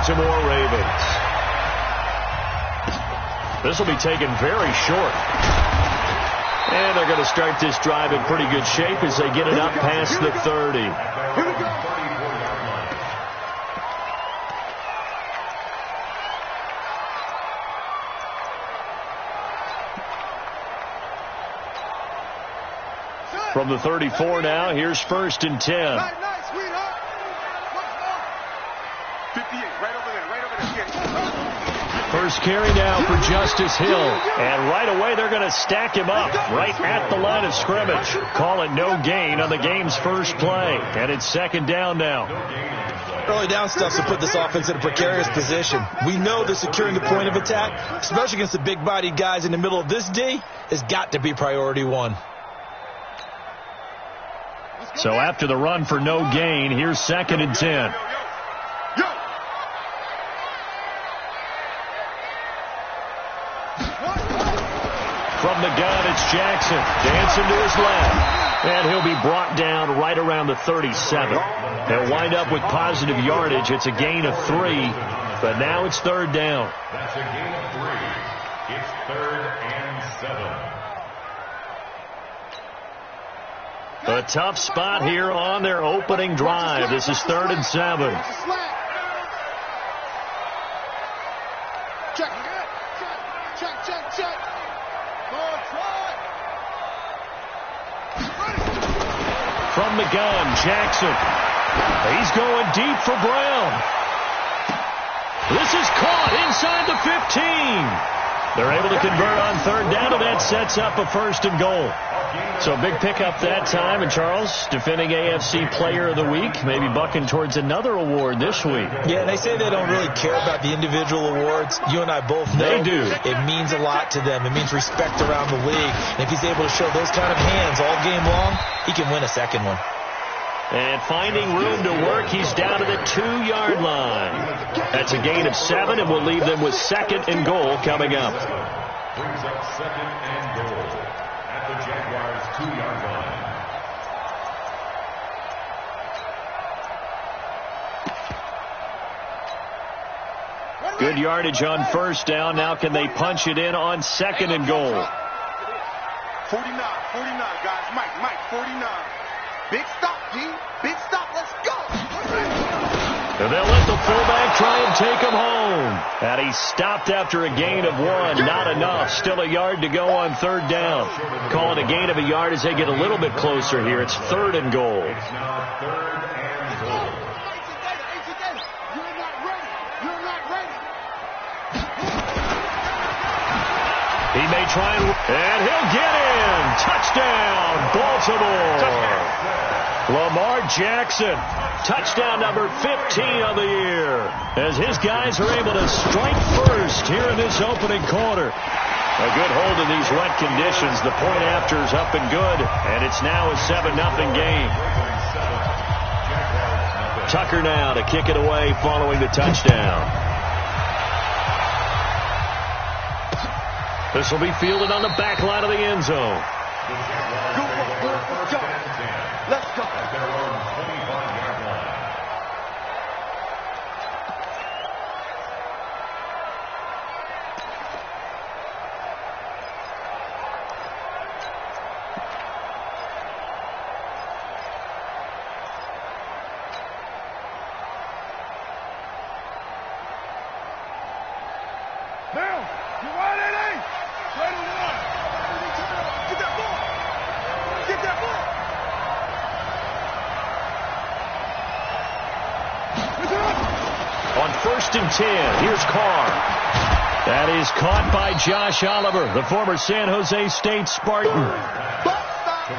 Baltimore Ravens. This will be taken very short. And they're going to start this drive in pretty good shape as they get it up past the 30. Here we go. From the 34 now, here's 1st and 10. Nice, sweetheart. 58, right over there. First carry now for Justice Hill. And right away, they're going to stack him up right at the line of scrimmage. Call it no gain on the game's first play. And it's 2nd down now. Early down stuff to put this offense in a precarious position. We know that securing the point of attack, especially against the big-bodied guys in the middle of this D, has got to be priority one. So after the run for no gain, here's 2nd and 10. From the gun, it's Jackson. Dancing to his left. And he'll be brought down right around the 37. They'll wind up with positive yardage. It's a gain of 3. But now it's 3rd down. That's a gain of 3. It's 3rd and 7. A tough spot here on their opening drive. This is 3rd and 7. Check. From the gun, Jackson. He's going deep for Brown. This is caught inside the 15. They're able to convert on 3rd down, and that sets up a 1st and goal. So big pickup that time. And Charles, defending AFC Player of the Week, maybe bucking towards another award this week. Yeah, they say they don't really care about the individual awards. You and I both know they do. It means a lot to them. It means respect around the league. And if he's able to show those kind of hands all game long, he can win a 2nd one. And finding room to work, he's down to the 2-yard line. That's a gain of 7, and we'll leave them with 2nd and goal coming up. Brings up 2nd and goal at the Jaguars' 2-yard line. Good yardage on 1st down. Now can they punch it in on 2nd and goal? 49, guys. Mike, 49. Big stop, G. Big stop. Let's go. And they'll let the fullback try and take him home. And he stopped after a gain of 1. Not enough. Still a yard to go on 3rd down. Call it a gain of a yard as they get a little bit closer here. It's 3rd and goal. It's now 3rd and goal. He may try and he'll get in. Touchdown, Baltimore. Lamar Jackson, touchdown number 15 of the year, as his guys are able to strike first here in this opening quarter. A good hold in these wet conditions. The point after is up and good, and it's now a 7-0 game. Tucker now to kick it away following the touchdown. This will be fielded on the back line of the end zone. Let's go. At their own 25-yard line. Now, you want it, eh? Right on the line. Get that ball. Get that ball. On 1st and 10, here's Carr. That is caught by Josh Oliver, the former San Jose State Spartan.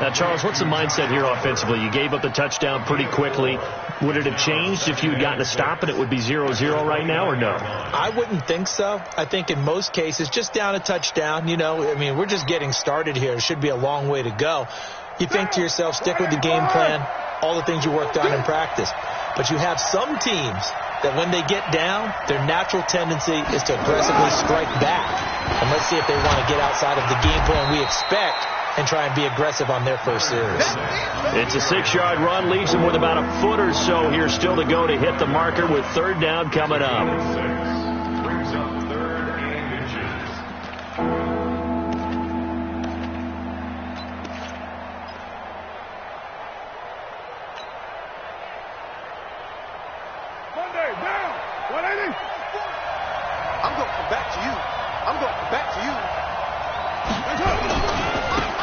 Now, Charles, what's the mindset here offensively? You gave up the touchdown pretty quickly. Would it have changed if you had gotten a stop and it would be 0-0 right now, or no? I wouldn't think so. I think in most cases, just down a touchdown, we're just getting started here. It should be a long way to go. You think to yourself, stick with the game plan, all the things you worked on in practice. But you have some teams that when they get down, their natural tendency is to aggressively strike back. And let's see if they want to get outside of the game plan we expect and try and be aggressive on their first series. It's a 6-yard run, leaves them with about a foot or so here still to go to hit the marker with third down coming up. Brings up third and inches. Monday, down. 180. I'm going to come back to you. I'm going to come back to you.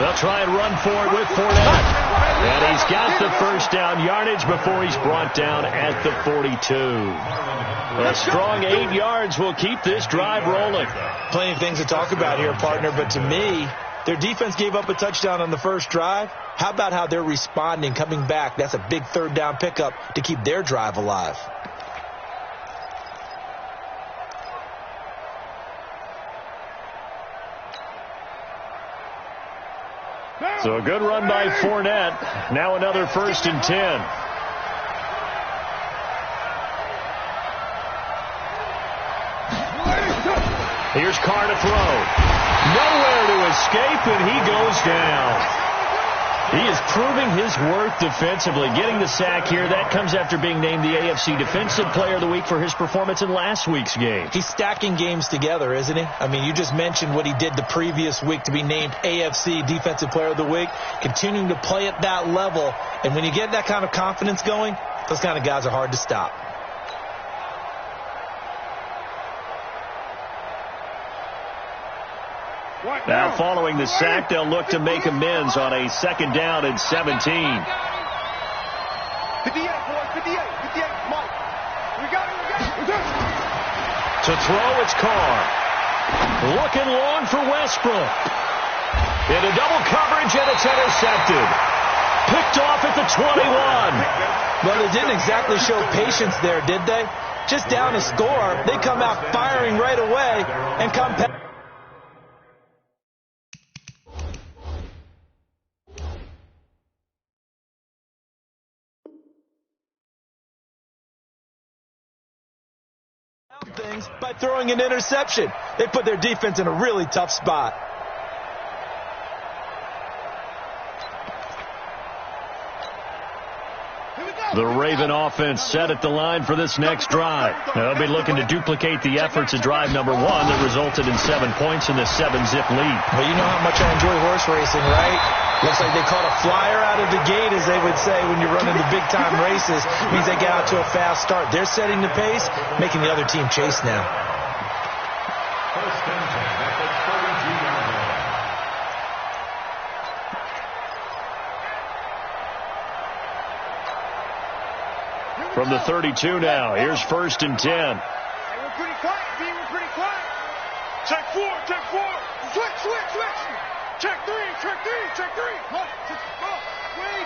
They'll try and run for it with Fournette. And he's got the first down yardage before he's brought down at the 42. A strong 8 yards will keep this drive rolling. Plenty of things to talk about here, partner, but to me, their defense gave up a touchdown on the first drive. How about how they're responding, coming back? That's a big third down pickup to keep their drive alive. So a good run by Fournette. Now another 1st and 10. Here's Carr to throw. Nowhere to escape, and he goes down. He is proving his worth defensively. Getting the sack here, that comes after being named the AFC Defensive Player of the Week for his performance in last week's game. He's stacking games together, isn't he? I mean, you just mentioned what he did the previous week to be named AFC Defensive Player of the Week. Continuing to play at that level, and when you get that kind of confidence going, those kind of guys are hard to stop. Now following the sack, they'll look to make amends on a 2nd down and 17. 58, boys, 58, 58, Mike. We got it. To throw, it's Carr. Looking long for Westbrook. Into double coverage, and it's intercepted. Picked off at the 21. Well, they didn't exactly show patience there, did they? Just down a score, they come out firing right away and come back. Things by throwing an interception. They put their defense in a really tough spot. The Raven offense set at the line for this next drive. They'll be looking to duplicate the efforts of drive number 1 that resulted in 7 points in the 7-zip lead. Well, you know how much I enjoy horse racing, right? Looks like they caught a flyer out of the gate, as they would say when you're running the big-time races. Means they get out to a fast start. They're setting the pace, making the other team chase now. First and 10 at the 32-yard line. From the 32 now, here's 1st and 10. Hey, we're pretty quiet, B. We're pretty quiet. Check 4, check 4. Switch. Check 3, check 3, check 3. One, two, three.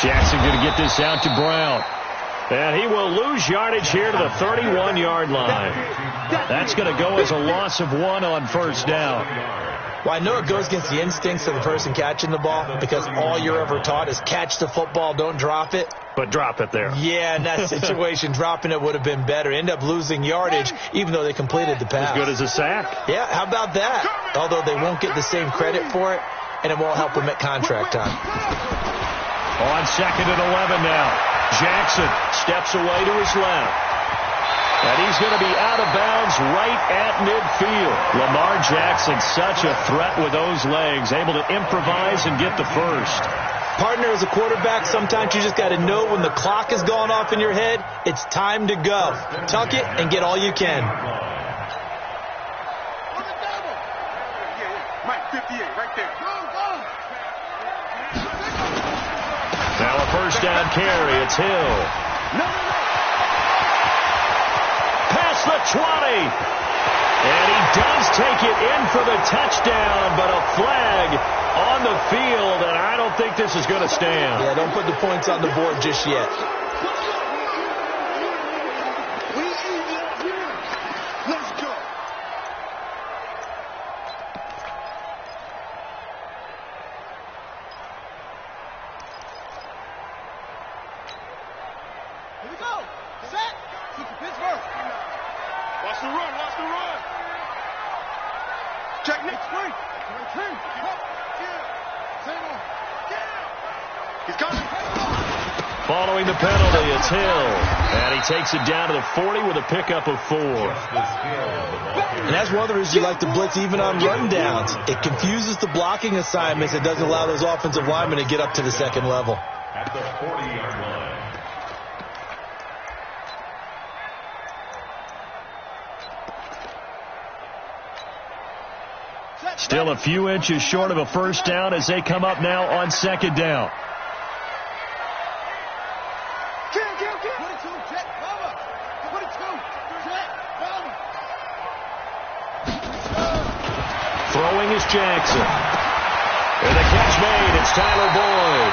Jackson going to get this out to Brown. And he will lose yardage here to the 31-yard line. That's going to go as a loss of 1 on 1st down. Well, I know it goes against the instincts of the person catching the ball because all you're ever taught is catch the football, don't drop it. But drop it there. Yeah, in that situation, dropping it would have been better. End up losing yardage, even though they completed the pass. As good as a sack. Yeah, how about that? Although they won't get the same credit for it, and it won't help them at contract time. On 2nd and 11 now. Jackson steps away to his left. And he's going to be out of bounds right at midfield. Lamar Jackson, such a threat with those legs, able to improvise and get the first. Partner, as a quarterback, sometimes you just got to know when the clock is going off in your head, it's time to go. Tuck it and get all you can. Mike, 58, right there. Now a 1st down carry. It's Hill. Past the 20. And he does take it in for the touchdown, but a flag on the field, and I don't think this is going to stand. Yeah, don't put the points on the board just yet. Let's go. Here we go. Set. Pittsburgh. Watch the run. Watch the run. Check next week. He's coming. Following the penalty, it's Hill. And he takes it down to the 40 with a pickup of 4. And that's one of the reasons you like to blitz even on rundowns. It confuses the blocking assignments. It doesn't allow those offensive linemen to get up to the second level. At the 40-yard line. Still a few inches short of a first down as they come up now on second down. Throwing is Jackson. And the catch made. It's Tyler Boyd.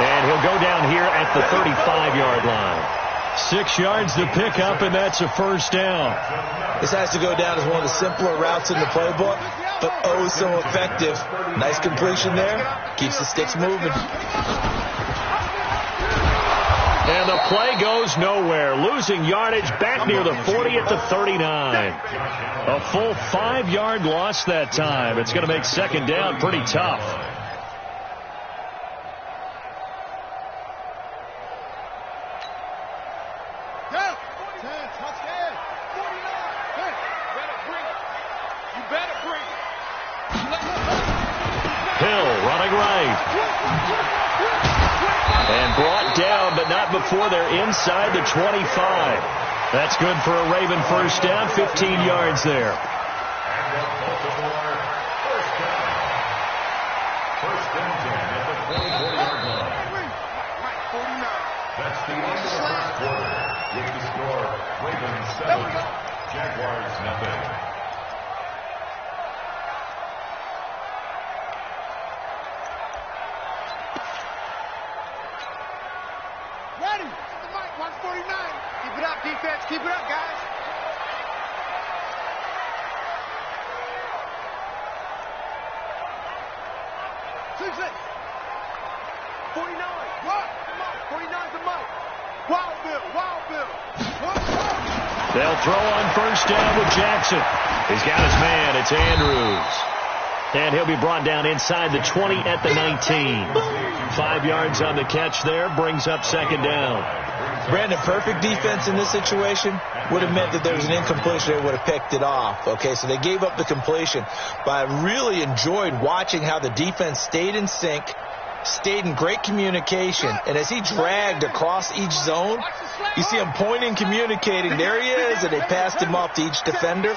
And he'll go down here at the 35-yard line. 6 yards to pick up, and that's a first down. This has to go down as one of the simpler routes in the playbook, but oh so effective. Nice completion there. Keeps the sticks moving. And the play goes nowhere. Losing yardage back near the 40 at the 39. A full 5-yard loss that time. It's going to make second down pretty tough. Hill running right. And brought down, but not before they're inside the 25. That's good for a Raven first down, 15 yards there. First and 10 at the 44-yard line. That's the end of the first quarter. With the score, Ravens 7, Jaguars nothing. Ready. The mic, 149. Keep it up, defense. Keep it up, guys. Six. 49. What? 49's the mic. Wild Bill. Wild Bill. They'll throw on first down with Jackson. He's got his man. It's Andrews. And he'll be brought down inside the 20 at the 19. 5 yards on the catch there. Brings up second down. Brandon, perfect defense in this situation would have meant that there was an incompletion. They would have picked it off. Okay, so they gave up the completion. But I really enjoyed watching how the defense stayed in sync, stayed in great communication. And as he dragged across each zone, you see him pointing, communicating. There he is, and they passed him off to each defender.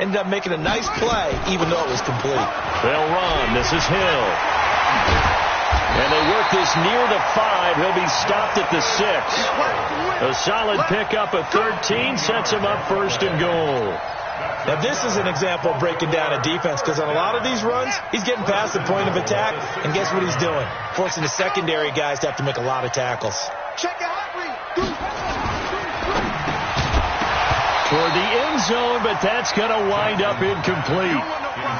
Ended up making a nice play, even though it was complete. They'll run. This is Hill. And they work this near the 5. He'll be stopped at the 6. A solid pickup of 13 sets him up first and goal. Now, this is an example of breaking down a defense, because on a lot of these runs, he's getting past the point of attack, and guess what he's doing? Forcing the secondary guys to have to make a lot of tackles. Check it out. Toward the end zone, but that's going to wind up incomplete.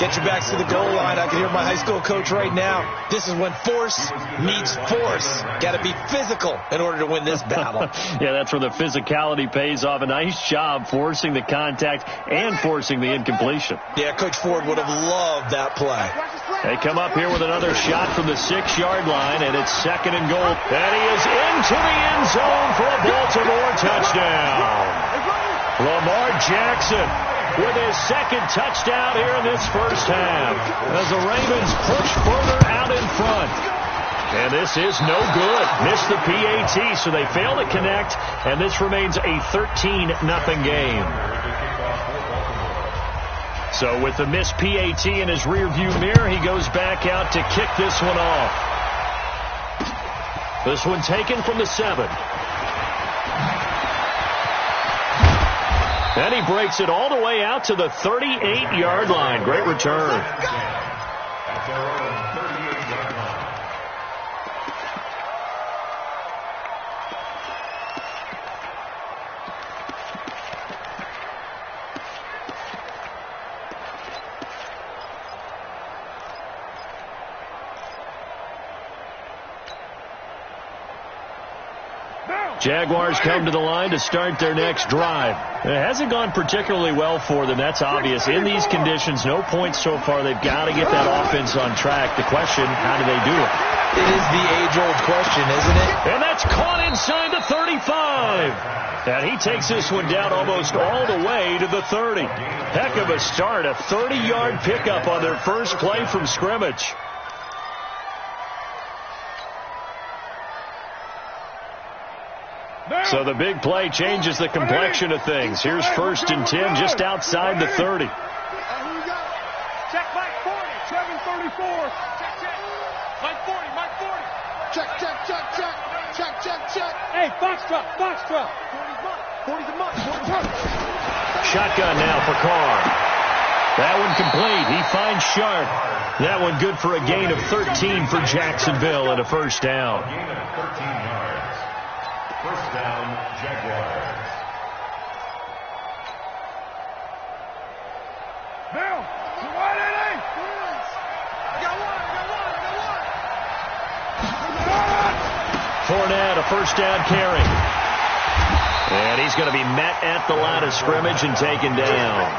Get your backs to the goal line. I can hear my high school coach right now. This is when force meets force. Got to be physical in order to win this battle. Yeah, that's where the physicality pays off. A nice job forcing the contact and forcing the incompletion. Yeah, Coach Ford would have loved that play. They come up here with another shot from the 6-yard line, and it's second and goal. And he is into the end zone for a Baltimore touchdown. Lamar Jackson with his second touchdown here in this first half as the Ravens push further out in front. And this is no good. Missed the PAT, so they fail to connect, and this remains a 13-0 game. So with the missed PAT in his rearview mirror, he goes back out to kick this one off. This one taken from the 7. And he breaks it all the way out to the 38-yard line. Great return. At their own 38-yard line. Now. Jaguars come to the line to start their next drive. It hasn't gone particularly well for them. That's obvious. In these conditions, no points so far. They've got to get that offense on track. The question, how do they do it? It is the age-old question, isn't it? And that's caught inside the 35. And he takes this one down almost all the way to the 30. Heck of a start. A 30-yard pickup on their first play from scrimmage. So the big play changes the complexion of things. Here's 1st and 10 just outside the 30. Check Mike 40. 734. Mike 40. Mike 40. Check. Hey, Foxtrot. 40's a month. Shotgun now for Carr. That one complete. He finds Sharp. That one good for a gain of 13 for Jacksonville and a first down. Gain of 13 yards. First down, Jaguars. Bill, wide at 8. I got one. Fournette, a first down carry. And he's going to be met at the line of scrimmage and taken down.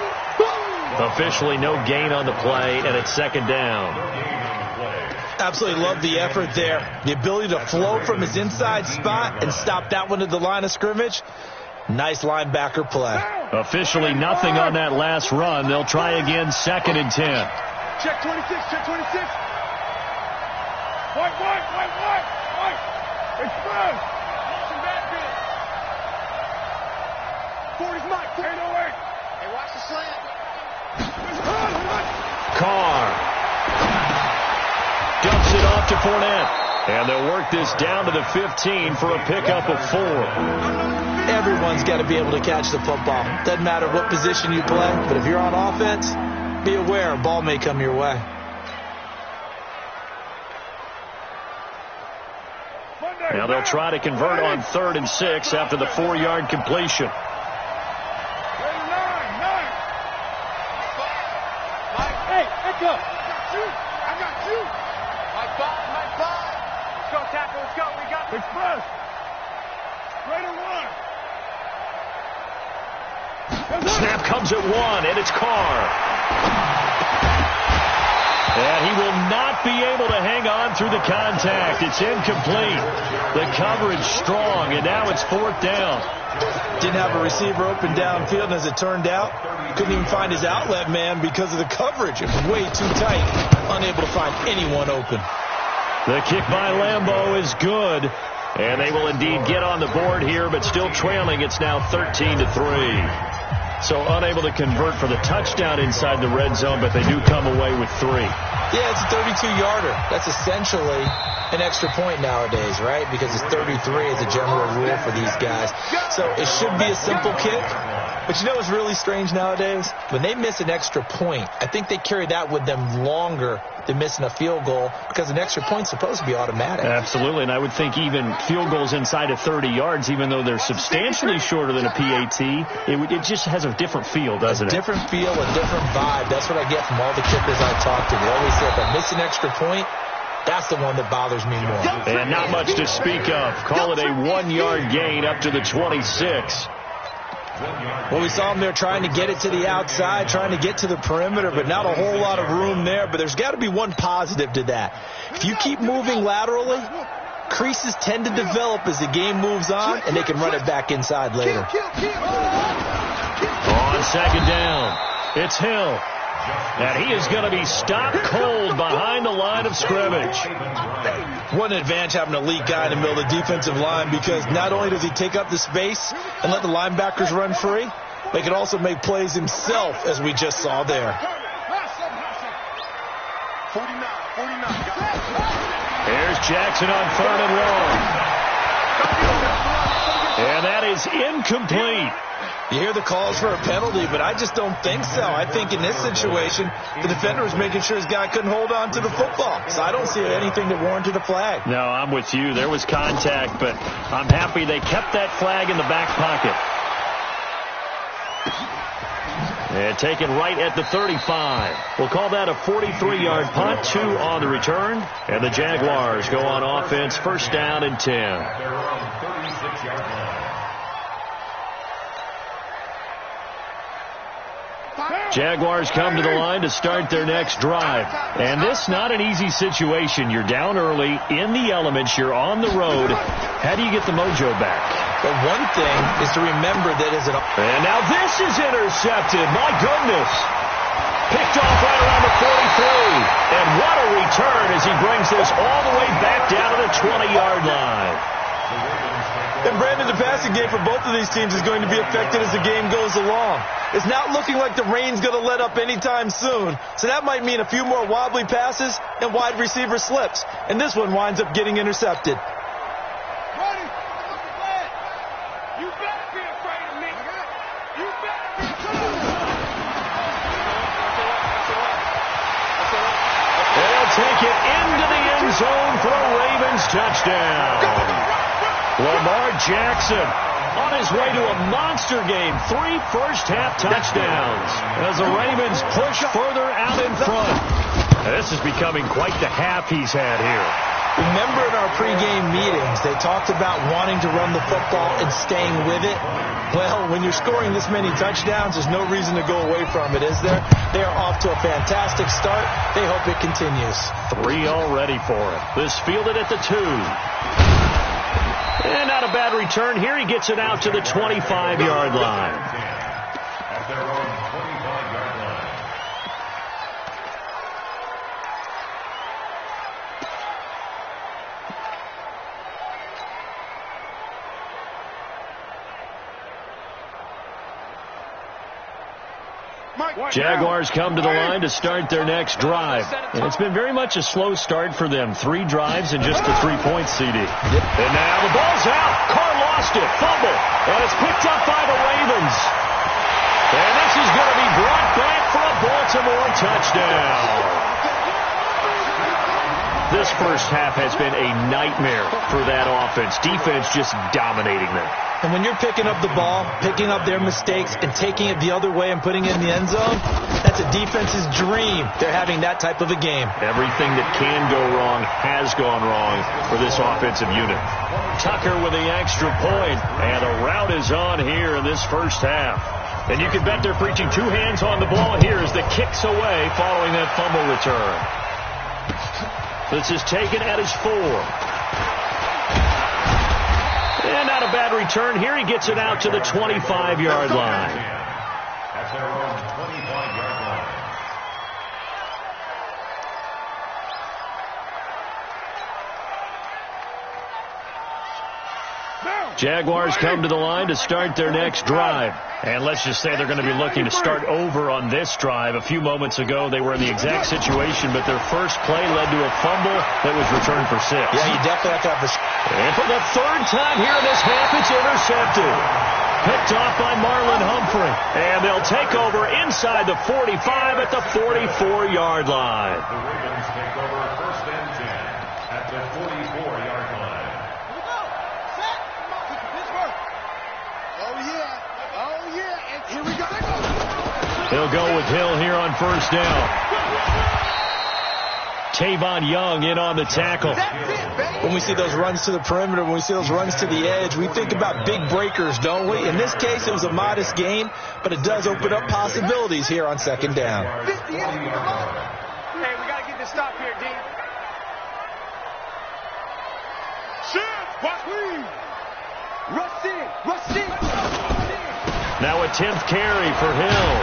Officially no gain on the play, and it's 2nd down. Absolutely love the effort there. The ability to flow from his inside spot and stop that one at the line of scrimmage. Nice linebacker play. Officially nothing on that last run. They'll try again, 2nd and 10. Check 26. White. Express. 40's Mike. 808. Hey, watch the slant. Carr dumps it off to Fournette. And they'll work this down to the 15 for a pickup of 4. Everyone's got to be able to catch the football. Doesn't matter what position you play, but if you're on offense, be aware a ball may come your way. Now they'll try to convert on 3rd and 6 after the 4-yard completion. I got you. Mike 5. Let's go, tackle. Let's go. We got Express. Raider 1. Snap comes at 1, and it's Carr. And he will not be able to hang on through the contact. It's incomplete. The coverage strong, and now it's 4th down. Didn't have a receiver open downfield, and as it turned out, couldn't even find his outlet man because of the coverage. It was way too tight. Unable to find anyone open. The kick by Lambeau is good, and they will indeed get on the board here, but still trailing. It's now 13-3. So unable to convert for the touchdown inside the red zone, but they do come away with 3. Yeah, it's a 32-yarder. That's essentially an extra point nowadays, right? Because it's 33 as a general rule for these guys. So it should be a simple kick. But you know what's really strange nowadays? When they miss an extra point, I think they carry that with them longer than missing a field goal because an extra point's supposed to be automatic. Absolutely, and I would think even field goals inside of 30 yards, even though they're substantially shorter than a PAT, it just has a different feel, doesn't it? A different feel, a different vibe. That's what I get from all the kickers I talk to. They always say if I miss an extra point, that's the one that bothers me more. And not much to speak of. Call it a 1-yard gain up to the 26. Well, we saw him there trying to get it to the outside, trying to get to the perimeter, but not a whole lot of room there. But there's got to be one positive to that. If you keep moving laterally, creases tend to develop as the game moves on, and they can run it back inside later. On 2nd down, it's Hill. And he is going to be stopped cold behind the line of scrimmage. What an advantage having an elite guy in the middle of the defensive line, because not only does he take up the space and let the linebackers run free, but he can also make plays himself, as we just saw there. 49. Here's Jackson on 3rd and long. And that is incomplete. You hear the calls for a penalty, but I just don't think so. I think in this situation, the defender was making sure his guy couldn't hold on to the football. So I don't see anything that warranted a flag. No, I'm with you. There was contact, but I'm happy they kept that flag in the back pocket. And taken right at the 35. We'll call that a 43-yard punt, 2 on the return. And the Jaguars go on offense, 1st down and 10. 6-yard line. Jaguars come to the line to start their next drive. And this not an easy situation. You're down early, in the elements, you're on the road. How do you get the mojo back? Well, one thing is to remember that as an... And now this is intercepted. My goodness. Picked off right around the 43. And what a return as he brings this all the way back down to the 20-yard line. And Brandon, the passing game for both of these teams is going to be affected as the game goes along. It's not looking like the rain's going to let up anytime soon. So that might mean a few more wobbly passes and wide receiver slips. And this one winds up getting intercepted. Buddy, you better be afraid of me. You better be tough. They'll take it into the end zone for a Ravens touchdown. Lamar Jackson on his way to a monster game. 3 first-half touchdowns as the Ravens push further out in front. This is becoming quite the half he's had here. Remember in our pregame meetings, they talked about wanting to run the football and staying with it. Well, when you're scoring this many touchdowns, there's no reason to go away from it, is there? They are off to a fantastic start. They hope it continues. 3 already for him. This fielded at the 2. And not a bad return here. He gets it out to the 25-yard line. At their own 25-yard line. Jaguars come to the line to start their next drive. And it's been very much a slow start for them. 3 drives and just a 3-point CD. And now the ball's out. Carr lost it. Fumble. And it's picked up by the Ravens. And this is going to be brought back for a Baltimore touchdown. This first half has been a nightmare for that offense. Defense just dominating them. And when you're picking up the ball, picking up their mistakes, and taking it the other way and putting it in the end zone, that's a defense's dream. They're having that type of a game. Everything that can go wrong has gone wrong for this offensive unit. Tucker with the extra point, and the route is on here in this first half. And you can bet they're preaching 2 hands on the ball here as the kick's away following that fumble return. This is taken at his 4. And not a bad return here. He gets it out to the 25-yard line. At their own 25-yard line. Jaguars come to the line to start their next drive. And let's just say they're going to be looking to start over on this drive. A few moments ago, they were in the exact situation, but their first play led to a fumble that was returned for 6. Yeah, you definitely have to have the... And for the 3rd time here in this half, it's intercepted. Picked off by Marlon Humphrey. And they'll take over inside the 45 at the 44-yard line. The Ravens take over 1st and 10 at the 44-yard line. Here we go. He'll go with Hill here on 1st down. Tavon Young in on the tackle. When we see those runs to the perimeter, when we see those runs to the edge, we think about big breakers, don't we? In this case, it was a modest gain, but it does open up possibilities here on 2nd down. Hey, we got to get this stop here, D. Shift, watch me. Rush in, rush in. Now a 10th carry for Hill.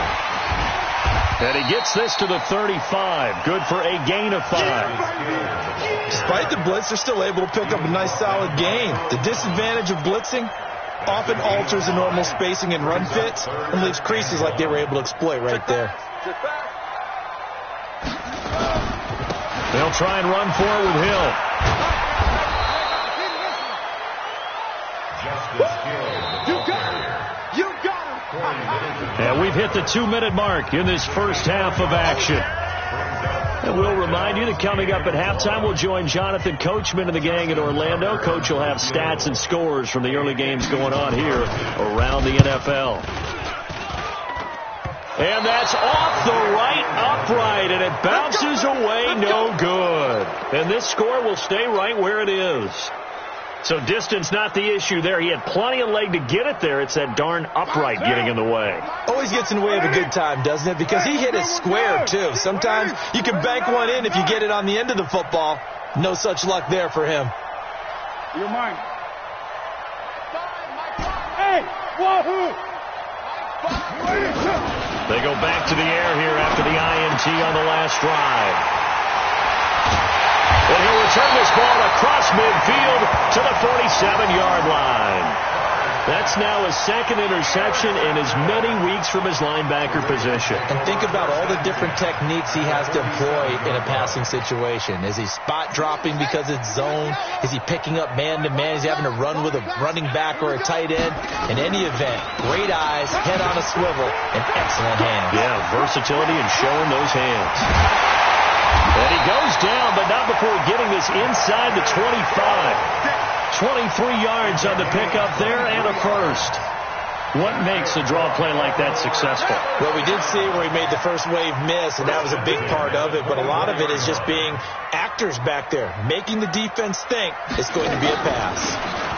And he gets this to the 35. Good for a gain of 5. Despite the blitz, they're still able to pick up a nice solid gain. The disadvantage of blitzing often alters the normal spacing and run fits and leaves creases like they were able to exploit right there. They'll try and run for it with Hill. And we've hit the 2-minute mark in this first half of action. And we'll remind you that coming up at halftime, we'll join Jonathan Coachman and the gang in Orlando. Coach will have stats and scores from the early games going on here around the NFL. And that's off the right upright, and it bounces away no good. And this score will stay right where it is. So distance not the issue there. He had plenty of leg to get it there. It's that darn upright getting in the way. Always gets in the way of a good time, doesn't it? Because he hit it square, too. Sometimes you can bank one in if you get it on the end of the football. No such luck there for him. You're mine. Hey, wahoo! They go back to the air here after the INT on the last drive. And he'll return this ball across midfield to the 47-yard line. That's now his second interception in as many weeks from his linebacker position. And think about all the different techniques he has to employ in a passing situation. Is he spot dropping because it's zone? Is he picking up man-to-man? Is he having to run with a running back or a tight end? In any event, great eyes, head on a swivel, and excellent hands. Yeah, versatility and showing those hands. And he goes down, but not before getting this inside the 25. 23 yards on the pickup there and a first. What makes a draw play like that successful? Well, we did see where he made the first wave miss, and that was a big part of it. But a lot of it is just being actors back there, making the defense think it's going to be a pass.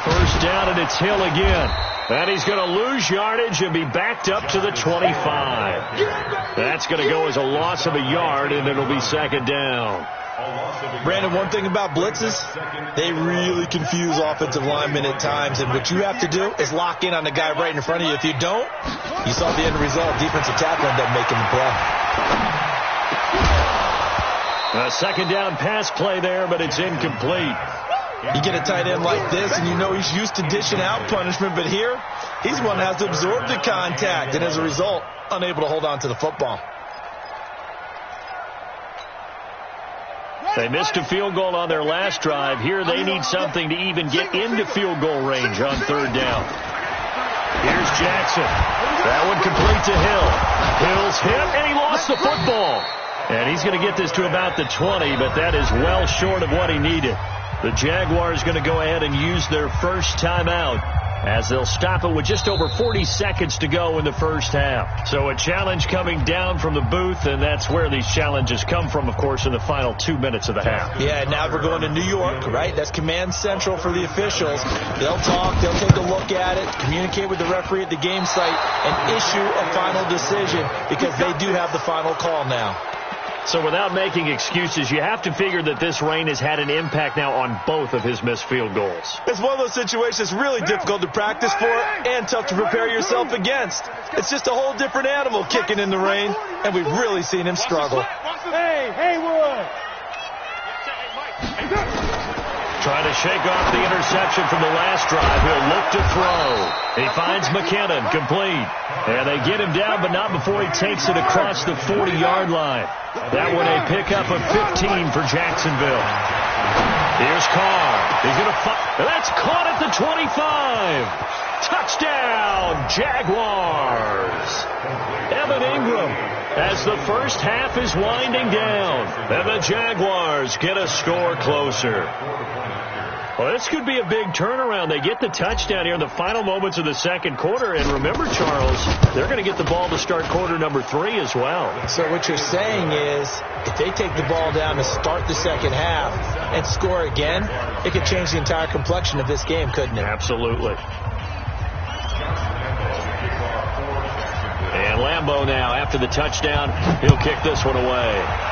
First down, and it's Hill again. And he's going to lose yardage and be backed up to the 25. That's going to go as a loss of a yard, and it'll be second down. Brandon, one thing about blitzes, they really confuse offensive linemen at times, and what you have to do is lock in on the guy right in front of you. If you don't, you saw the end result. Defensive tackle ended up making the play. A second down pass play there, but it's incomplete. You get a tight end like this, and you know he's used to dishing out punishment, but here, he's one that has to absorb the contact, and as a result, unable to hold on to the football. They missed a field goal on their last drive. Here they need something to even get into field goal range on third down. Here's Jackson. That one complete to Hill. Hill's hit, and he lost the football. And he's going to get this to about the 20, but that is well short of what he needed. The Jaguars going to go ahead and use their first timeout, as they'll stop it with just over 40 seconds to go in the first half. So a challenge coming down from the booth, and that's where these challenges come from, of course, in the final 2 minutes of the half. Yeah, now we're going to New York, right? That's command central for the officials. They'll talk, they'll take a look at it, communicate with the referee at the game site, and issue a final decision because they do have the final call now. So without making excuses, you have to figure that this rain has had an impact now on both of his missed field goals. It's one of those situations really difficult to practice for and tough to prepare yourself against. It's just a whole different animal kicking in the rain, and we've really seen him struggle. Hey, Haywood! Trying to shake off the interception from the last drive. He'll look to throw. He finds McKinnon, complete. And they get him down, but not before he takes it across the 40-yard line. That one a pickup of 15 for Jacksonville. Here's Carr. He's going to that's caught at the 25. Touchdown, Jaguars. Evan Ingram, as the first half is winding down, and the Jaguars get a score closer. Well, this could be a big turnaround. They get the touchdown here in the final moments of the second quarter. And remember, Charles, they're going to get the ball to start quarter number 3 as well. So what you're saying is if they take the ball down to start the second half and score again, it could change the entire complexion of this game, couldn't it? Absolutely. And Lambeau now, after the touchdown, he'll kick this one away.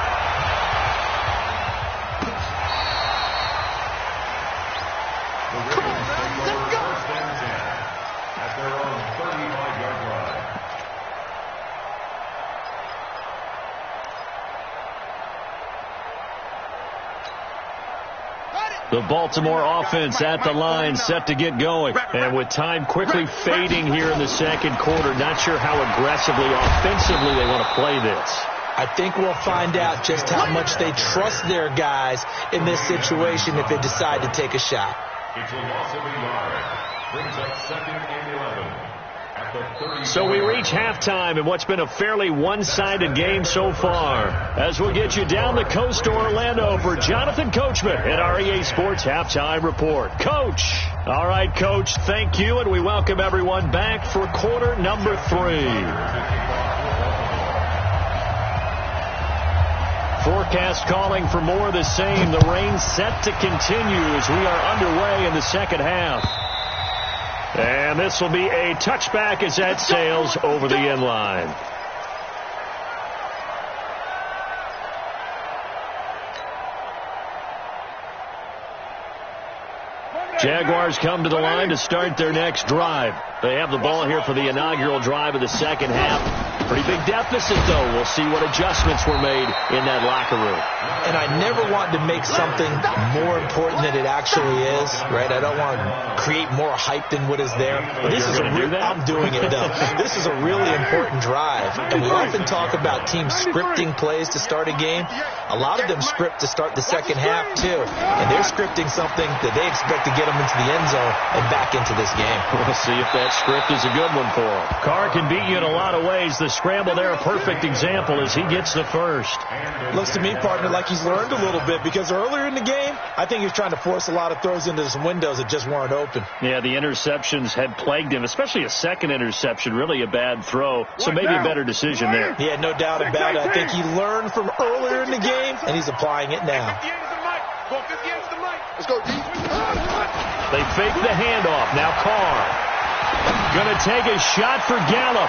The Baltimore offense at the line, set to get going. And with time quickly fading here in the second quarter, not sure how aggressively, offensively they want to play this. I think we'll find out just how much they trust their guys in this situation if they decide to take a shot. It's a loss of a yard. Brings up second and 11. So we reach halftime in what's been a fairly one-sided game so far. As we'll get you down the coast to Orlando for Jonathan Coachman at our EA Sports Halftime Report. Coach. All right, Coach, thank you, and we welcome everyone back for quarter number 3. Forecast calling for more of the same. The rain set to continue as we are underway in the second half. And this will be a touchback as that sails over the end line. Jaguars come to the line to start their next drive. They have the ball here for the inaugural drive of the second half. Pretty big deficit, though. We'll see what adjustments were made in that locker room. And I never want to make something more important than it actually is, right? I don't want to create more hype than what is there. But this is I'm doing it, though. This is a really important drive. And we often talk about teams scripting plays to start a game. A lot of them script to start the second half, too. And they're scripting something that they expect to get them into the end zone and back into this game. We'll see if that script is a good one for him. Carr can beat you in a lot of ways. The scramble there, a perfect example as he gets the first. Looks to me, partner, like he's learned a little bit because earlier in the game, I think he was trying to force a lot of throws into some windows that just weren't open. Yeah, the interceptions had plagued him, especially a second interception, really a bad throw. So maybe a better decision there. Yeah, no doubt about it. I think he learned from earlier in the game, and he's applying it now. Let's go, D. They fake the handoff. Now Carr. Going to take a shot for Gallup.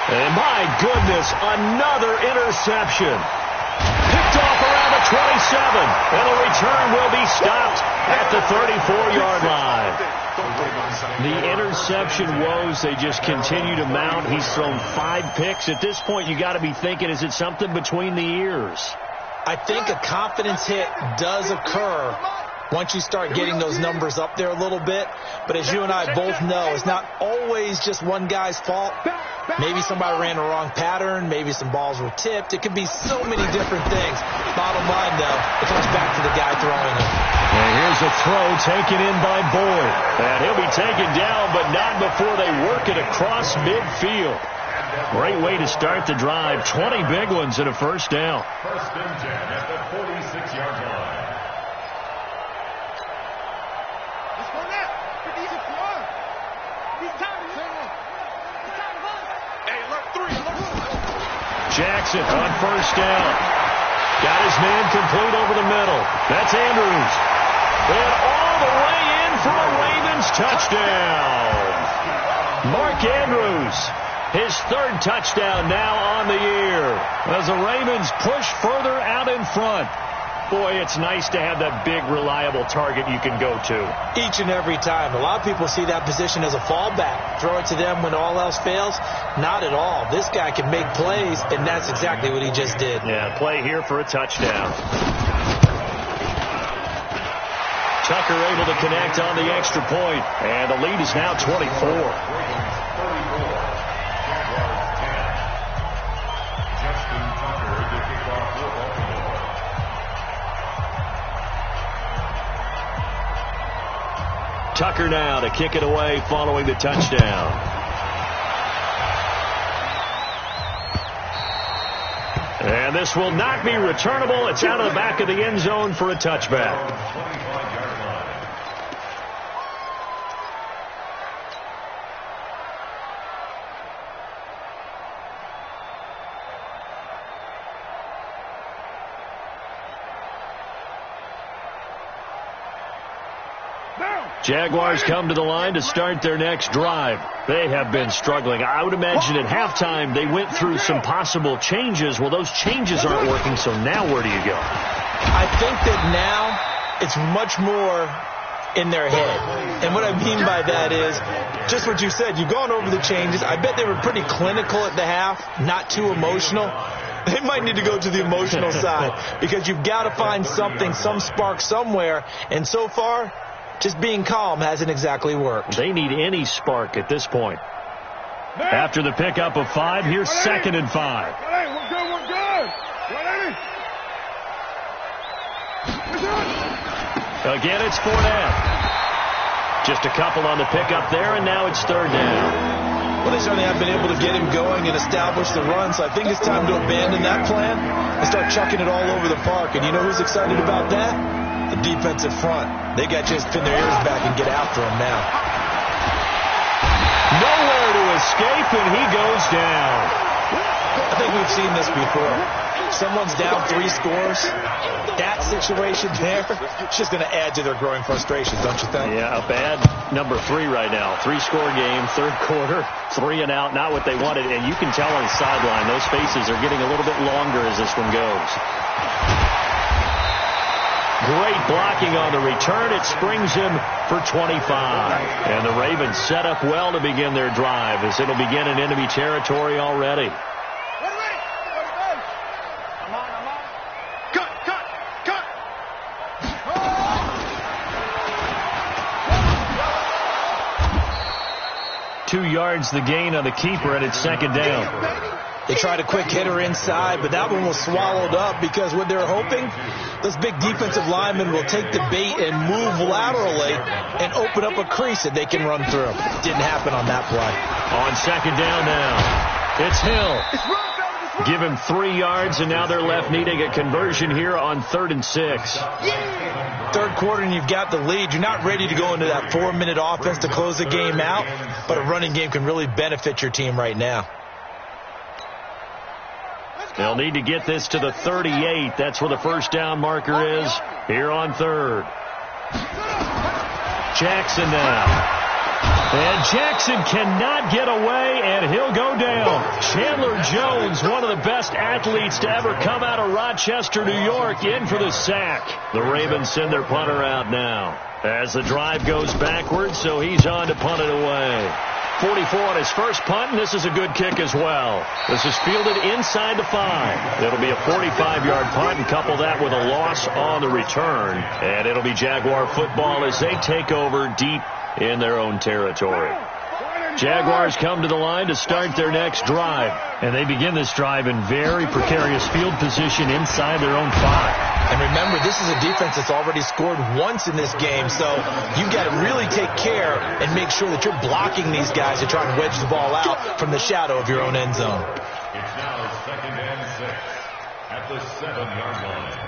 And my goodness, another interception. Picked off around the 27. And the return will be stopped at the 34-yard line. The interception woes, they just continue to mount. He's thrown 5 picks. At this point, you got to be thinking, is it something between the ears? I think a confidence hit does occur once you start getting those numbers up there a little bit. But as you and I both know, it's not always just one guy's fault. Maybe somebody ran the wrong pattern. Maybe some balls were tipped. It could be so many different things. Bottom line, though, it comes back to the guy throwing it. And here's a throw taken in by Boyd. And he'll be taken down, but not before they work it across midfield. Great way to start the drive. 20 big ones and a first down. First and 10 at the 46-yard line. Jackson on first down. Got his man complete over the middle. That's Andrews. And all the way in for a Ravens touchdown. Mark Andrews, his 3rd touchdown now on the year. As the Ravens push further out in front. Boy, it's nice to have that big, reliable target you can go to. Each and every time. A lot of people see that position as a fallback. Throw it to them when all else fails. Not at all. This guy can make plays, and that's exactly what he just did. Yeah, play here for a touchdown. Tucker able to connect on the extra point, and the lead is now 24. Tucker now to kick it away following the touchdown. And this will not be returnable. It's out of the back of the end zone for a touchback. Jaguars come to the line to start their next drive. They have been struggling. I would imagine at halftime they went through some possible changes. Well, those changes aren't working, so now where do you go? I think that now it's much more in their head. And what I mean by that is just what you said. You've gone over the changes. I bet they were pretty clinical at the half, not too emotional. They might need to go to the emotional side because you've got to find something, some spark somewhere. And so far, just being calm hasn't exactly worked. They need any spark at this point. After the pickup of 5, here's 2nd and 5. We're good. Again, it's Fournette. Just a couple on the pickup there, and now it's 3rd down. Well, they certainly have been able to get him going and establish the run, so I think it's time to abandon that plan and start chucking it all over the park. And you know who's excited about that? The defensive front. They got to just pin their ears back and get after him now. Nowhere to escape, and he goes down. I think we've seen this before. Someone's down 3 scores. That situation there, it's just going to add to their growing frustrations, don't you think? Yeah, a bad number 3 right now. 3-score game, third quarter, 3 and out, not what they wanted. And you can tell on the sideline, those faces are getting a little bit longer as this one goes. Great blocking on the return. It springs him for 25. And the Ravens set up well to begin their drive as it'll begin in enemy territory already. Two yards the gain on the keeper, and it's second down. They tried a quick hitter inside, but that one was swallowed up because what they're hoping, those big defensive linemen will take the bait and move laterally and open up a crease that they can run through. Didn't happen on that play. On second down now, it's Hill. Give him 3 yards, and now they're left needing a conversion here on 3rd and 6. Third quarter and you've got the lead. You're not ready to go into that 4-minute offense to close the game out, but a running game can really benefit your team right now. They'll need to get this to the 38. That's where the first down marker is here on 3rd. Jackson now. And Jackson cannot get away, and he'll go down. Chandler Jones, one of the best athletes to ever come out of Rochester, New York, in for the sack. The Ravens send their punter out now as the drive goes backwards, so he's on to punt it away. 44 on his first punt, and this is a good kick as well. This is fielded inside the 5. It'll be a 45-yard punt, and couple that with a loss on the return. And it'll be Jaguar football as they take over deep in their own territory. Jaguars come to the line to start their next drive. And they begin this drive in very precarious field position inside their own 5. And remember, this is a defense that's already scored once in this game, so you've got to really take care and make sure that you're blocking these guys to try and wedge the ball out from the shadow of your own end zone. It's now 2nd and 6 at the 7-yard line.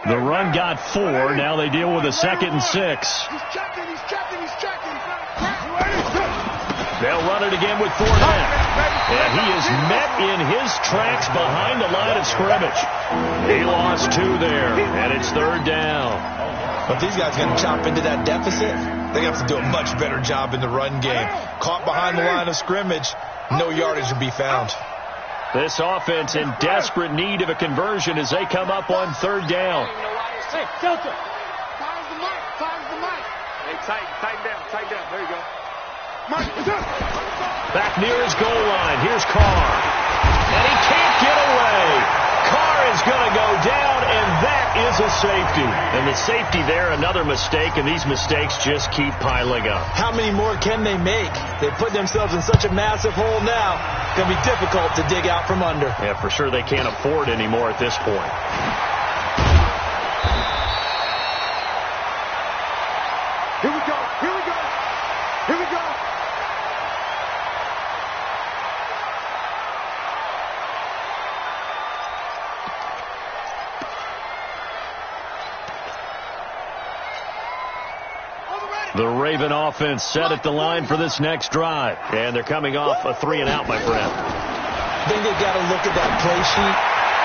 The run got 4. Now they deal with a 2nd and 6. He's checking. They'll run it again with Fournette. And he is met in his tracks behind the line of scrimmage. He lost 2 there, and it's 3rd down. But these guys are going to chop into that deficit. They have to do a much better job in the run game. Caught behind the line of scrimmage, no yardage will be found. This offense in desperate need of a conversion as they come up on 3rd down. Hey, Delta. Fire's the mic. Hey, tighten down. There you go. Mike, what's up? Back near his goal line. Here's Carr. And he can't get away. Carr is going to go down, and that is a safety. And the safety there, another mistake, and these mistakes just keep piling up. How many more can they make? They put themselves in such a massive hole now. It's going to be difficult to dig out from under. Yeah, for sure they can't afford anymore at this point. Here we go. The Raven offense set at the line for this next drive. And they're coming off a 3 and out, my friend. I think they've got to look at that play sheet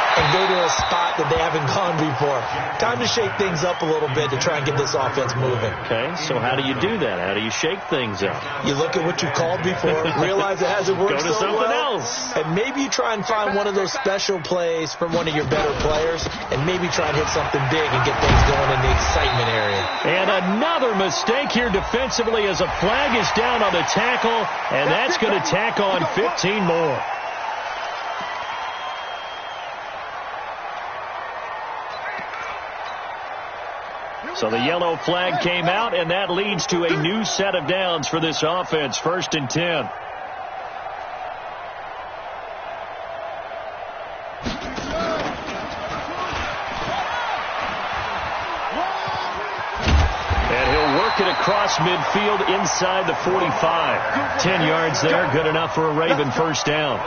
and go to a spot that they haven't gone before. Time to shake things up a little bit to try and get this offense moving. Okay, so how do you do that? How do you shake things up? You look at what you called before, realize it hasn't worked Go to so something well, else. and maybe you try and find one of those special plays from one of your better players, and maybe try and hit something big and get things going in the excitement area. And another mistake here defensively as a flag is down on the tackle, and that's going to tack on 15 more. So the yellow flag came out, and that leads to a new set of downs for this offense. 1st and 10. And he'll work it across midfield inside the 45. 10 yards there, good enough for a Raven first down.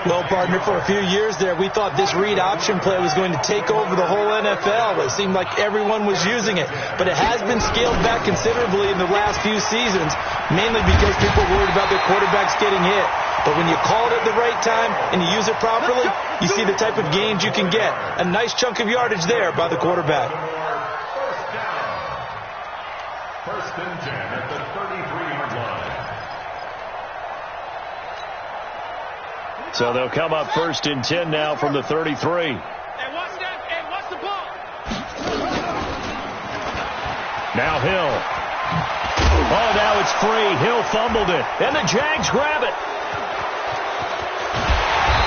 Well, partner, for a few years there, we thought this read option play was going to take over the whole NFL. It seemed like everyone was using it. But it has been scaled back considerably in the last few seasons, mainly because people are worried about their quarterbacks getting hit. But when you call it at the right time and you use it properly, you see the type of gains you can get. A nice chunk of yardage there by the quarterback. First and 10 at the 33-yard line. So they'll come up first and 10 now from the 33. Hey, watch that. Hey, watch the ball. Now Hill. Oh, now it's free. Hill fumbled it. And the Jags grab it.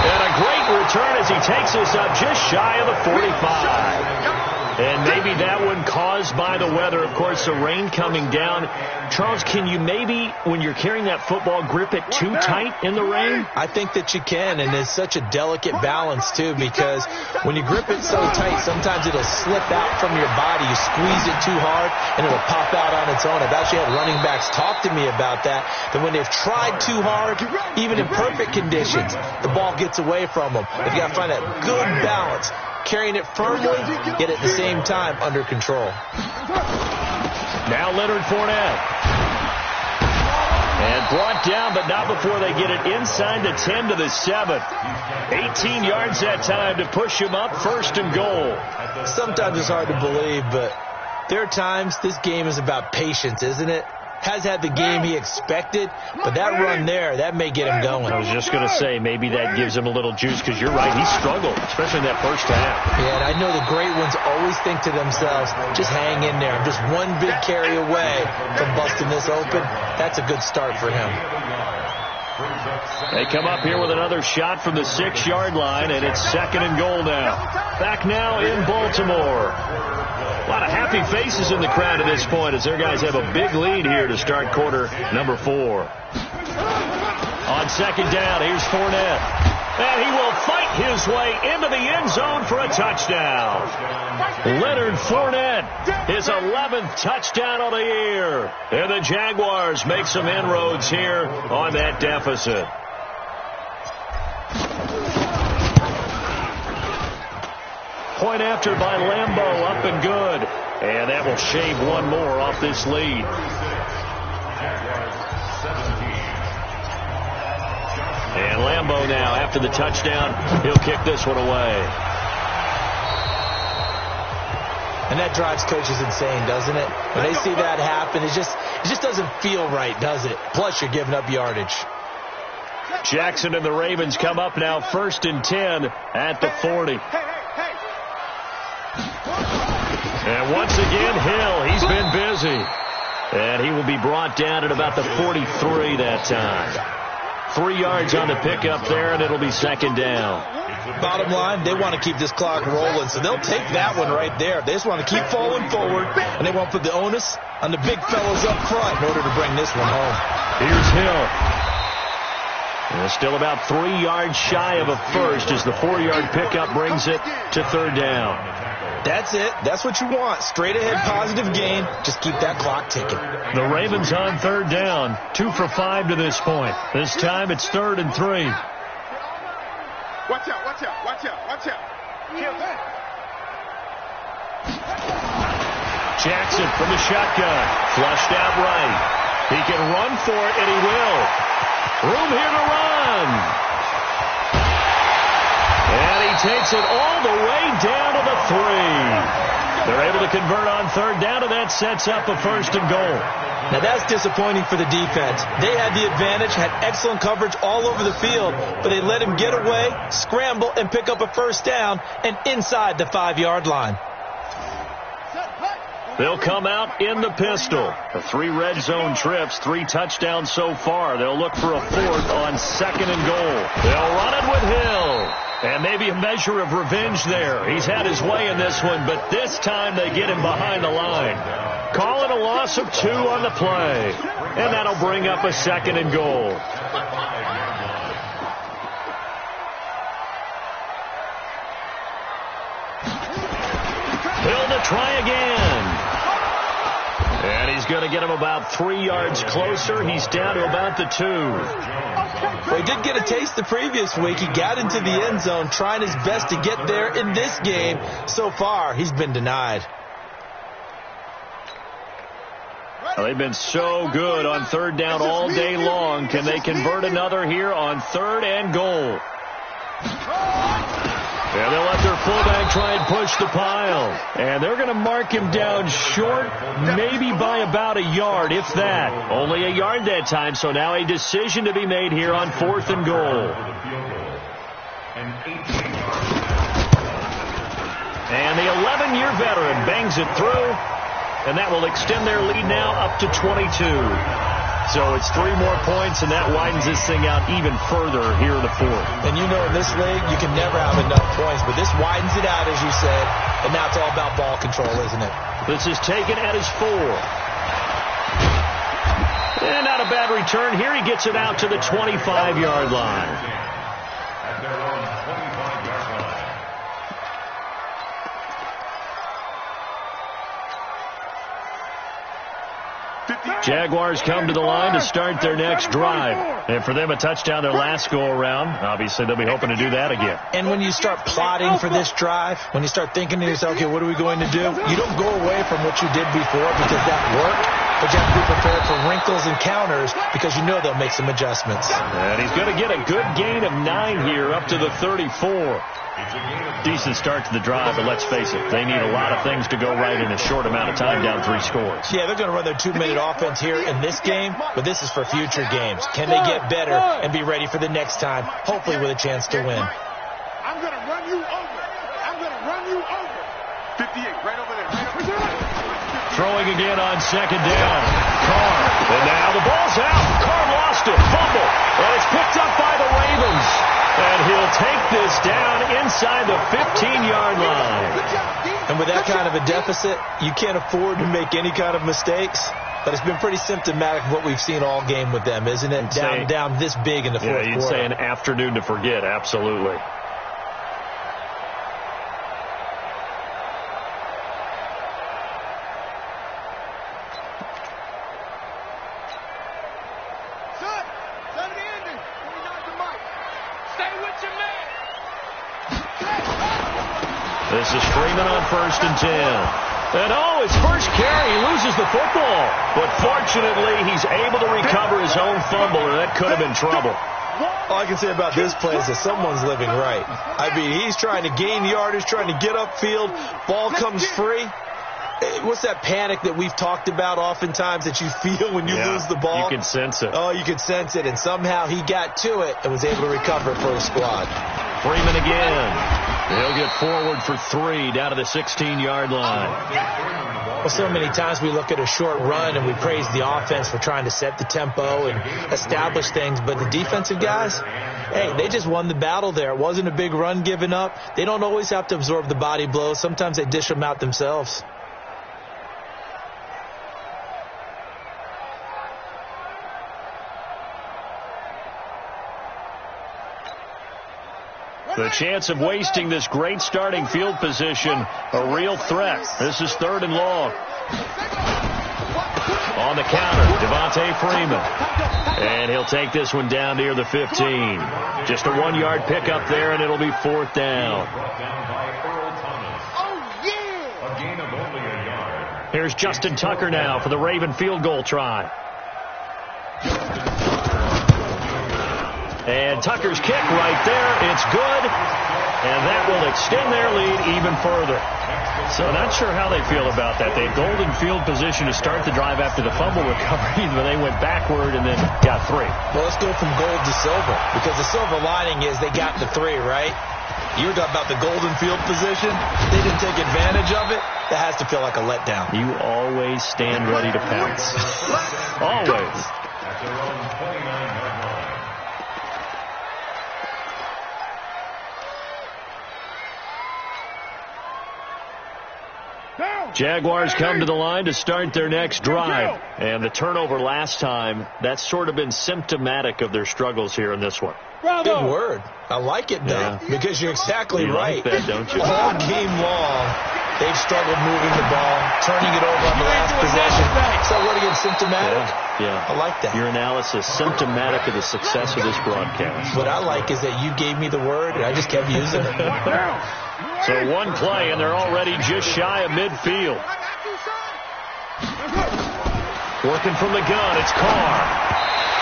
And a great return as he takes us up just shy of the 45. And maybe that one caused by the weather. Of course, the rain coming down. Charles, can you maybe, when you're carrying that football, grip it too tight in the rain? I think that you can, and it's such a delicate balance, too, because when you grip it so tight, sometimes it'll slip out from your body. You squeeze it too hard, and it'll pop out on its own. I've actually had running backs talk to me about that when they've tried too hard, even in perfect conditions, the ball gets away from them. They've got to find that good balance. Carrying it firmly, yet at the same time under control. Now Leonard Fournette. And brought down, but not before they get it inside the 10 to the 7. 18 yards that time to push him up, first and goal. Sometimes it's hard to believe, but there are times this game is about patience, isn't it? Has had the game he expected, but that run there, that may get him going. I was just going to say, maybe that gives him a little juice, because you're right, he struggled, especially in that first half. Yeah, and I know the great ones always think to themselves, just hang in there. I'm just one big carry away from busting this open. That's a good start for him. They come up here with another shot from the 6-yard line, and it's second and goal now. Back now in Baltimore. A lot of happy faces in the crowd at this point as their guys have a big lead here to start quarter number 4. On second down, here's Fournette. And he will fight his way into the end zone for a touchdown. Leonard Fournette, his 11th touchdown of the year. And the Jaguars make some inroads here on that deficit. Point after by Lambeau, up and good. And that will shave one more off this lead. And Lambeau now, after the touchdown, he'll kick this one away. And that drives coaches insane, doesn't it? When they see that happen, it just doesn't feel right, does it? Plus, you're giving up yardage. Jackson and the Ravens come up now first and 10 at the 40. And once again, Hill, he's been busy. And he will be brought down at about the 43 that time. 3 yards on the pickup there, and it'll be second down. Bottom line, they want to keep this clock rolling, so they'll take that one right there. They just want to keep falling forward, and they won't put the onus on the big fellas up front in order to bring this one home. Here's Hill. And still about 3 yards shy of a first as the 4-yard pickup brings it to third down. That's it. That's what you want. Straight ahead positive gain. Just keep that clock ticking. The Ravens on third down. 2 for 5 to this point. This time it's 3rd and 3. Watch out, watch out, watch out, watch out. Jackson from the shotgun. Flushed out right. He can run for it, and he will. Room here to run. And he takes it all the way down to the 3. They're able to convert on third down, and that sets up a first and goal. Now that's disappointing for the defense. They had the advantage, had excellent coverage all over the field, but they let him get away, scramble, and pick up a first down, and inside the 5-yard line. They'll come out in the pistol. The 3 red zone trips, 3 touchdowns so far. They'll look for a 4th on second and goal. They'll run it with Hill. And maybe a measure of revenge there. He's had his way in this one, but this time they get him behind the line. Call it a loss of 2 on the play. And that'll bring up a second and goal. Hill to try again. And he's going to get him about 3 yards closer. He's down to about the 2. Well, he did get a taste the previous week. He got into the end zone trying his best to get there in this game. So far, he's been denied. Well, they've been so good on third down all day long. Can they convert another here on 3rd and goal? And they'll let their fullback try and push the pile. And they're going to mark him down short, maybe by about a yard, if that. Only a yard that time, so now a decision to be made here on 4th and goal. And the 11-year veteran bangs it through, and that will extend their lead now up to 22. So it's 3 more points, and that widens this thing out even further here in the 4th. And you know in this league, you can never have enough points, but this widens it out, as you said, and now it's all about ball control, isn't it? This is taken at his 4. And not a bad return here. He gets it out to the 25-yard line. At their own 25-yard line. Jaguars come to the line to start their next drive. And for them, a touchdown their last go-around. Obviously, they'll be hoping to do that again. And when you start plotting for this drive, when you start thinking to yourself, okay, what are we going to do? You don't go away from what you did before because that worked, but you have to be prepared for wrinkles and counters because you know they'll make some adjustments. And he's going to get a good gain of 9 here up to the 34. Decent start to the drive, but let's face it, they need a lot of things to go right in a short amount of time, down 3 scores. Yeah, they're going to run their 2-minute offense here in this game, but this is for future games. Can they get better and be ready for the next time, hopefully with a chance to win? I'm going to run you over. I'm going to run you over. 58, right over there. Throwing again on 2nd down. Carr. And now the ball's out. Carr lost it. Fumble. And it's picked up by the Ravens. And he'll take this down inside the 15-yard line. And with that kind of a deficit, you can't afford to make any kind of mistakes. But it's been pretty symptomatic of what we've seen all game with them, isn't it? Down this big in the fourth quarter. Yeah, you'd say an afternoon to forget, absolutely. This is Freeman on 1st and 10. And his first carry, he loses the football. But fortunately, he's able to recover his own fumble, and that could have been trouble. All I can say about this play is that someone's living right. I mean, he's trying to gain yardage, trying to get upfield. Ball comes free. What's that panic that we've talked about oftentimes that you feel when you lose the ball? You can sense it. Oh, you can sense it. And somehow he got to it and was able to recover it for the squad. Freeman again. He'll get forward for 3 down to the 16-yard line. Well, so many times we look at a short run and we praise the offense for trying to set the tempo and establish things. But the defensive guys, hey, they just won the battle there. It wasn't a big run given up. They don't always have to absorb the body blows. Sometimes they dish them out themselves. The chance of wasting this great starting field position, a real threat. This is 3rd and long. On the counter, Devontae Freeman. And he'll take this one down near the 15. Just a 1-yard pickup there, and it'll be 4th down. A gain of only a yard. Here's Justin Tucker now for the Raven field goal try. And Tucker's kick right there. It's good. And that will extend their lead even further. So not sure how they feel about that. They had golden field position to start the drive after the fumble recovery, but they went backward and then got 3. Well, let's go from gold to silver, because the silver lining is they got the 3, right? You were talking about the golden field position. They didn't take advantage of it. That has to feel like a letdown. You always stand ready to pounce. Always. At their own 29-yard line. Jaguars come to the line to start their next drive. And the turnover last time, that's sort of been symptomatic of their struggles here in this one. Good word. I like it, though, because you're exactly right. Like that, don't you? All game long, They've struggled moving the ball, turning it over on the last possession. So what again, symptomatic? Yeah. I like that. Your analysis, symptomatic of the success of this broadcast. What I like is that you gave me the word, and I just kept using it. So one play, and they're already just shy of midfield. Working from the gun, it's Carr.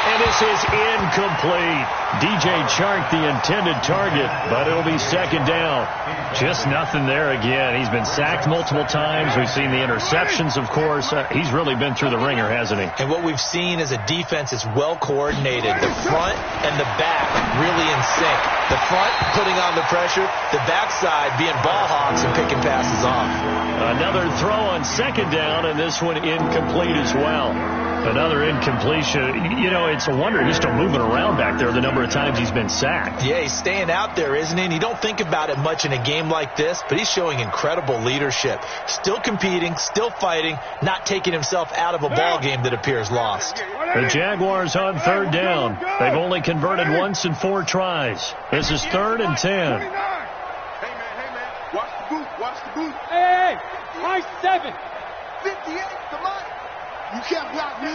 And this is incomplete. DJ Chark, the intended target, but it'll be second down. Just nothing there again. He's been sacked multiple times. We've seen the interceptions, of course. He's really been through the ringer, hasn't he? And what we've seen is a defense that's well coordinated. The front and the back really in sync. The front putting on the pressure, the backside being ball hawks and picking passes off. Another throw on second down, and this one incomplete as well. Another incompletion. You know, it's a wonder he's still moving around back there the number of times he's been sacked. Yeah, he's staying out there, isn't he? And you don't think about it much in a game like this, but he's showing incredible leadership. Still competing, still fighting, not taking himself out of a ball game that appears lost. The Jaguars on third down. They've only converted once in 4 tries. This is 3rd and 10. Hey, man. Watch the boot. Watch the boot. Hey. My 7. 58. Come on. You can't block me.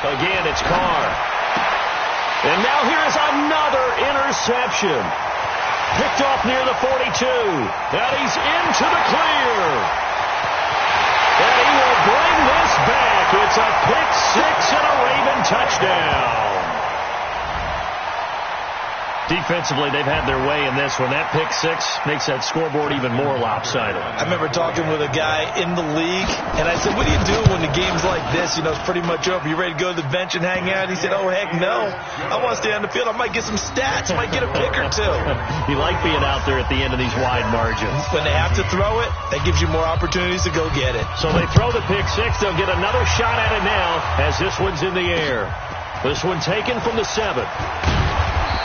Again, it's Carr. And now here's another interception. Picked off near the 42. And he's into the clear. And he will bring this back. It's a pick 6 and a Raven touchdown. Defensively, they've had their way in this one. That pick 6 makes that scoreboard even more lopsided. I remember talking with a guy in the league, and I said, what do you do when the game's like this? You know, it's pretty much over. You ready to go to the bench and hang out? He said, oh, heck no. I want to stay on the field. I might get some stats. I might get a pick or 2. You like being out there at the end of these wide margins. When they have to throw it, that gives you more opportunities to go get it. So they throw the pick 6. They'll get another shot at it now as this one's in the air. This one taken from the 7.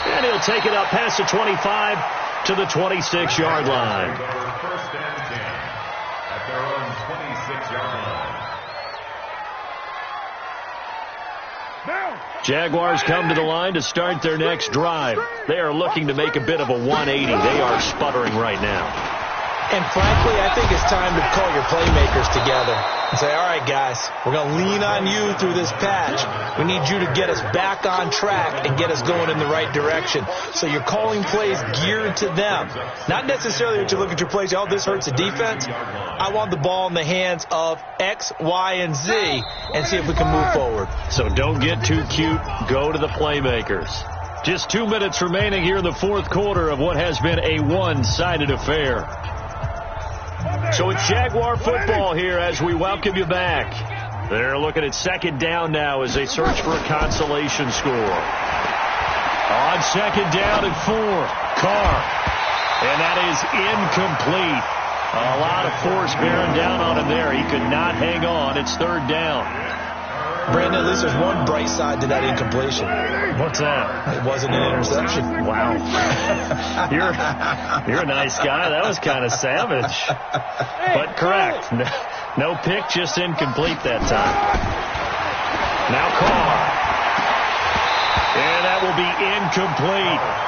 And he'll take it up past the 25 to the 26-yard line. First and 10 at their own 26-yard line. Jaguars come to the line to start their next drive. They are looking to make a bit of a 180. They are sputtering right now. And frankly, I think it's time to call your playmakers together and say, all right, guys, we're going to lean on you through this patch. We need you to get us back on track and get us going in the right direction. So you're calling plays geared to them. Not necessarily that you look at your plays, oh, this hurts the defense. I want the ball in the hands of X, Y, and Z and see if we can move forward. So don't get too cute. Go to the playmakers. Just 2 minutes remaining here in the 4th quarter of what has been a one-sided affair. So it's Jaguar football here as we welcome you back. They're looking at second down now as they search for a consolation score. On second down at 4, Carr. And that is incomplete. A lot of force bearing down on him there. He could not hang on. It's 3rd down. Brandon, at least there's one bright side to that incompletion. What's that? It wasn't an interception. Wow. You're a nice guy. That was kind of savage. But correct. No pick, just incomplete that time. Now Carr. And that will be incomplete.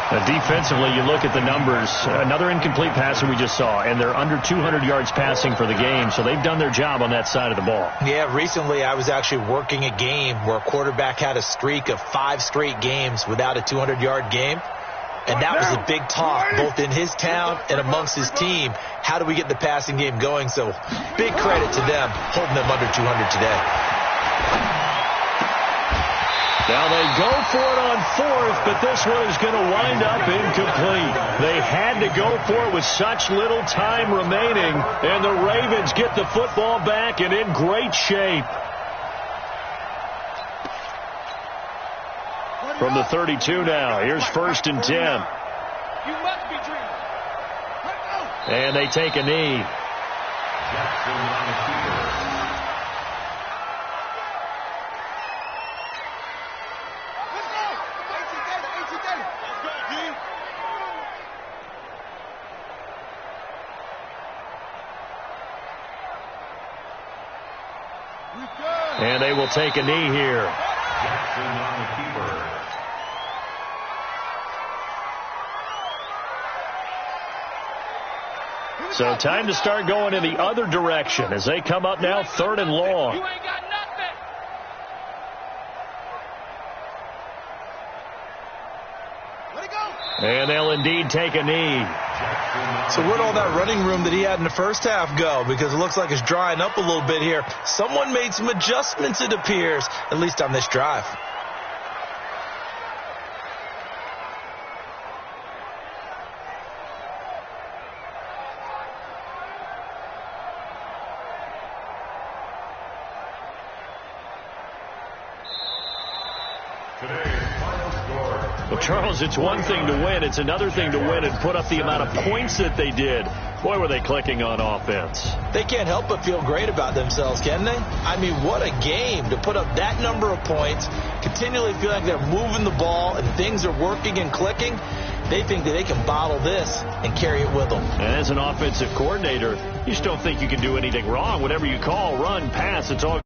Defensively, you look at the numbers. Another incomplete passer we just saw, and they're under 200 yards passing for the game, so they've done their job on that side of the ball. Yeah, recently I was actually working a game where a quarterback had a streak of 5 straight games without a 200-yard game, and that was a big talk, both in his town and amongst his team. How do we get the passing game going? So big credit to them holding them under 200 today. Now they go for it on 4th, but this one is going to wind up incomplete. They had to go for it with such little time remaining, and the Ravens get the football back and in great shape. From the 32 now, here's 1st and 10. You must be dreaming. And they take a knee. And they will take a knee here. Jackson on the keeper. So time to start going in the other direction as they come up now 3rd and long. You ain't got nothing. Let it go. And they'll indeed take a knee. So where'd all that running room that he had in the first half go? Because it looks like it's drying up a little bit here. Someone made some adjustments, it appears, at least on this drive. Well, Charles, it's one thing to win. It's another thing to win and put up the amount of points that they did. Boy, were they clicking on offense. They can't help but feel great about themselves, can they? I mean, what a game to put up that number of points, continually feel like they're moving the ball and things are working and clicking. They think that they can bottle this and carry it with them. And as an offensive coordinator, you just don't think you can do anything wrong. Whatever you call, run, pass, it's all